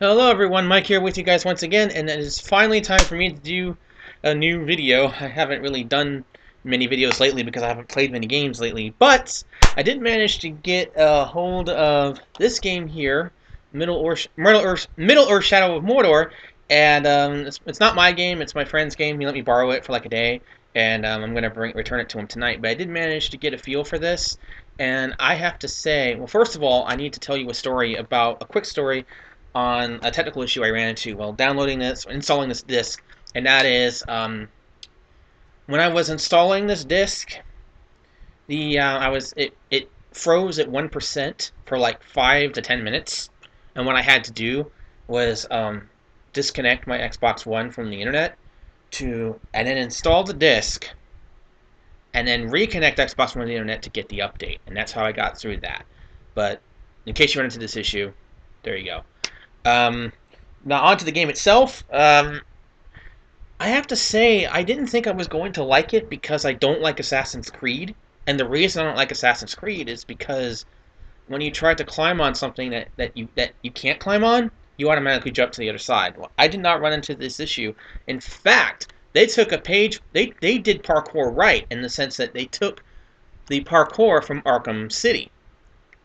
Hello everyone, Mike here with you guys once again, and it is finally time for me to do a new video. I haven't really done many videos lately because I haven't played many games lately, but I did manage to get a hold of this game here, Middle Earth Shadow of Mordor, and it's not my game, it's my friend's game. He let me borrow it for like a day, and I'm going to return it to him tonight, but I did manage to get a feel for this, and I have to say, well, first of all, I need to tell you a quick story on a technical issue I ran into while installing this disk, and that is when I was installing this disk, it froze at 1% for like 5 to 10 minutes, and what I had to do was disconnect my Xbox One from the internet and then install the disk, and then reconnect Xbox One to the internet to get the update, and that's how I got through that. But in case you run into this issue, there you go. Now onto the game itself. I have to say I didn't think I was going to like it because I don't like Assassin's Creed, and the reason I don't like Assassin's Creed is because when you try to climb on something that you can't climb on, you automatically jump to the other side. Well, I did not run into this issue. In fact, they took a page. They did parkour right in the sense that they took the parkour from Arkham City,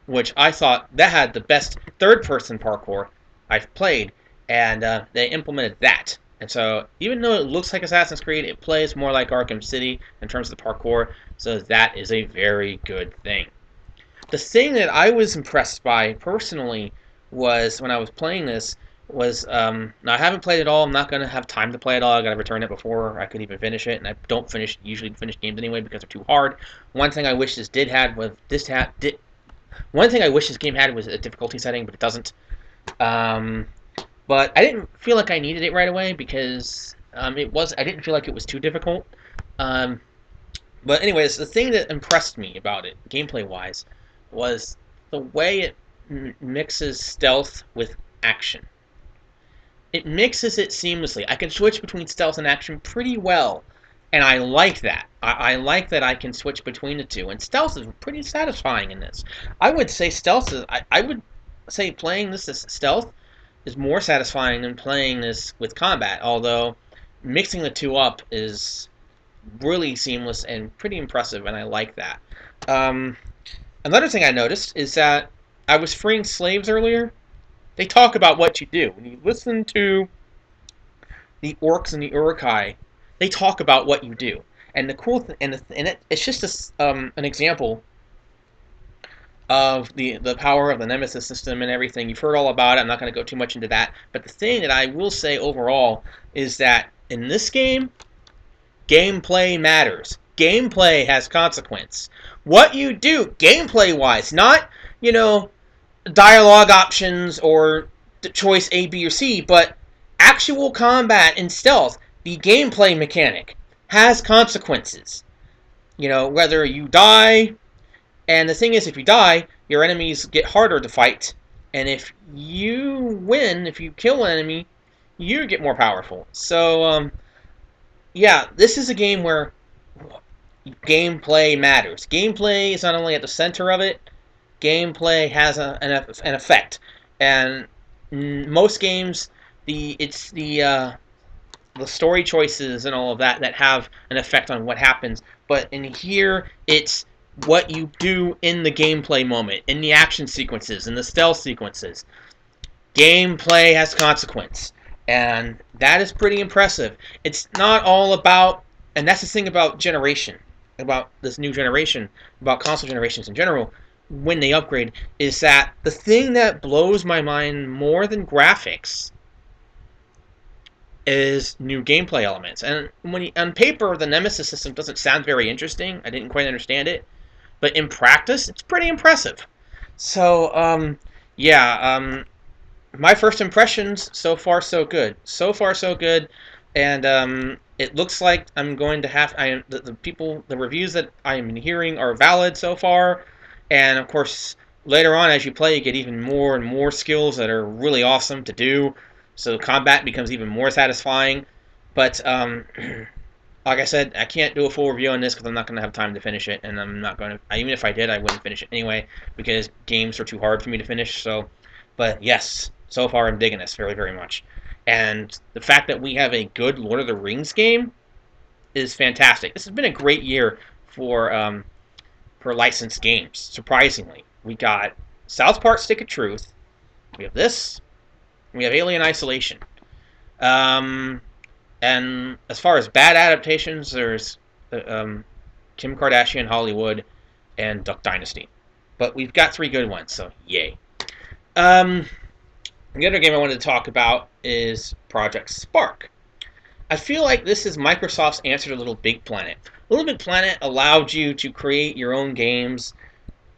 which I thought that had the best third-person parkour I've played, and they implemented that. And so, even though it looks like Assassin's Creed, it plays more like Arkham City in terms of the parkour, so that is a very good thing. The thing that I was impressed by, personally, was when I was playing this, was, now I haven't played it all, I'm not going to have time to play it all, I gotta return it before I could even finish it, and I don't usually finish games anyway because they're too hard. One thing I wish this did have was, one thing I wish this game had was a difficulty setting, but it doesn't. Um, but I didn't feel like I needed it right away because I didn't feel like it was too difficult. Um, but anyways, the thing that impressed me about it, gameplay-wise, was the way it mixes stealth with action. It mixes it seamlessly. I can switch between stealth and action pretty well, and I like that. I like that I can switch between the two, and stealth is pretty satisfying in this. I would say playing this as stealth is more satisfying than playing this with combat, although mixing the two up is really seamless and pretty impressive, and I like that. Um, Another thing I noticed is that I was freeing slaves earlier. They talk about what you do. When you listen to the orcs and the urukai, they talk about what you do. And the cool thing, it's just an example of the power of the Nemesis system and everything. You've heard all about it. I'm not going to go too much into that. But the thing that I will say overall is that in this game, gameplay matters. Gameplay has consequence. What you do, gameplay-wise, not, dialogue options or the choice A, B, or C, but actual combat and stealth, the gameplay mechanic, has consequences. Whether you die, and the thing is, if you die, your enemies get harder to fight, and if you win, if you kill an enemy, you get more powerful. So, yeah, this is a game where gameplay matters. Gameplay is not only at the center of it, gameplay has an effect. And in most games, it's the story choices and all of that have an effect on what happens. But in here, it's what you do in the gameplay moment, in the action sequences, in the stealth sequences. Gameplay has consequence, and that is pretty impressive. It's not all about, and that's the thing about about this new generation, about console generations in general, when they upgrade, is that the thing that blows my mind more than graphics is new gameplay elements. And on paper, the Nemesis system doesn't sound very interesting. I didn't quite understand it, but in practice, it's pretty impressive. So, yeah, my first impressions, so far so good. So far so good, and it looks like I'm going to have the reviews that I'm hearing are valid so far, and of course later on as you play you get even more and more skills that are really awesome to do, so combat becomes even more satisfying. But like I said, I can't do a full review on this because I'm not going to have time to finish it, and I'm not going to, even if I did, I wouldn't finish it anyway because games are too hard for me to finish. So, but yes, So far, I'm digging this very, very much. And the fact that we have a good Lord of the Rings game is fantastic. This has been a great year for licensed games. Surprisingly, we got South Park: Stick of Truth. We have this. We have Alien Isolation. Um, and as far as bad adaptations, there's Kim Kardashian Hollywood and Duck Dynasty. But we've got 3 good ones, so yay. Um, the other game I wanted to talk about is Project Spark. I feel like this is Microsoft's answer to Little Big Planet. Little Big Planet allowed you to create your own games.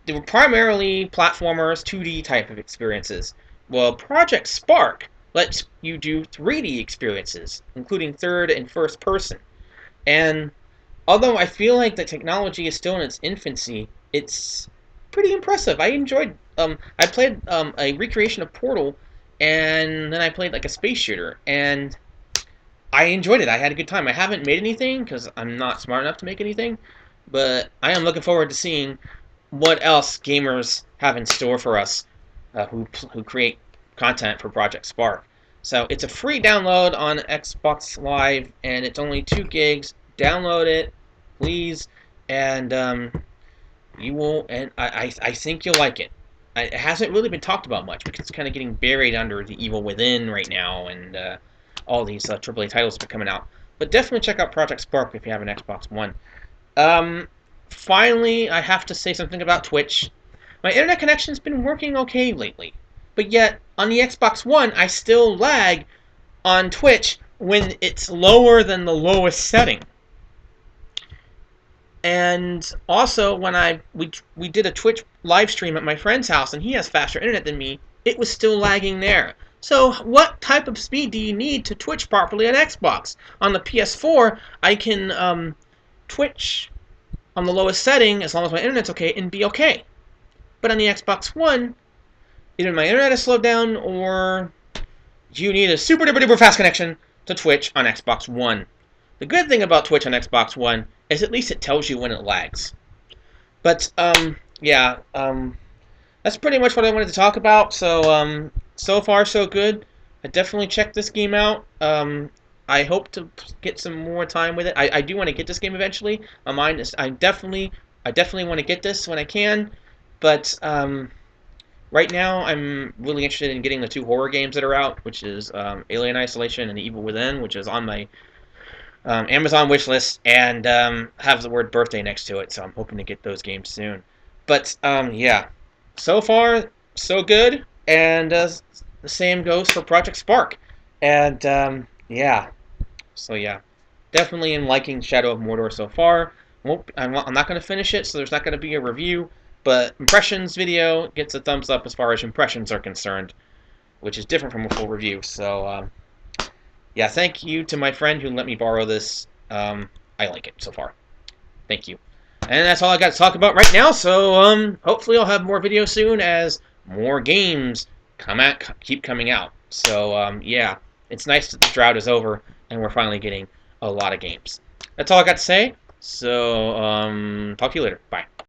They were primarily platformers, 2D type of experiences. Well, Project Spark lets you do 3D experiences, including third and first person. And although I feel like the technology is still in its infancy, it's pretty impressive. I enjoyed. I played a recreation of Portal, and then I played like a space shooter, and I enjoyed it. I had a good time. I haven't made anything because I'm not smart enough to make anything, but I am looking forward to seeing what else gamers have in store for us who create content for Project Spark. So it's a free download on Xbox Live, and it's only 2 gigs. Download it, please, and you will. And I think you'll like it. It hasn't really been talked about much because it's kind of getting buried under the Evil Within right now, and all these AAA titles have been coming out. But definitely check out Project Spark if you have an Xbox One. Um, Finally, I have to say something about Twitch. My internet connection's been working okay lately, but yet on the Xbox One, I still lag on Twitch when it's lower than the lowest setting. And also, when we did a Twitch live stream at my friend's house, and he has faster internet than me, it was still lagging there. So, what type of speed do you need to Twitch properly on Xbox? On the PS4, I can Twitch on the lowest setting as long as my internet's okay and be okay. But on the Xbox One, either my internet is slowed down or you need a super duper duper fast connection to Twitch on Xbox One. The good thing about Twitch on Xbox One is at least it tells you when it lags. But yeah, that's pretty much what I wanted to talk about. So so far so good. I definitely checked this game out. I hope to get some more time with it. I do want to get this game eventually. I definitely want to get this when I can. But right now, I'm really interested in getting the 2 horror games that are out, which is Alien Isolation and Evil Within, which is on my Amazon wishlist, and have the word birthday next to it, so I'm hoping to get those games soon. But yeah, so far so good, and the same goes for Project Spark. And yeah, so yeah, definitely am liking Shadow of Mordor so far. I'm not going to finish it, so there's not going to be a review, but impressions video gets a thumbs up as far as impressions are concerned, which is different from a full review. So yeah, thank you to my friend who let me borrow this. I like it so far. Thank you. And that's all I got to talk about right now. So hopefully I'll have more videos soon as more games keep coming out. So yeah, it's nice that the drought is over and we're finally getting a lot of games. That's all I got to say. So talk to you later. Bye.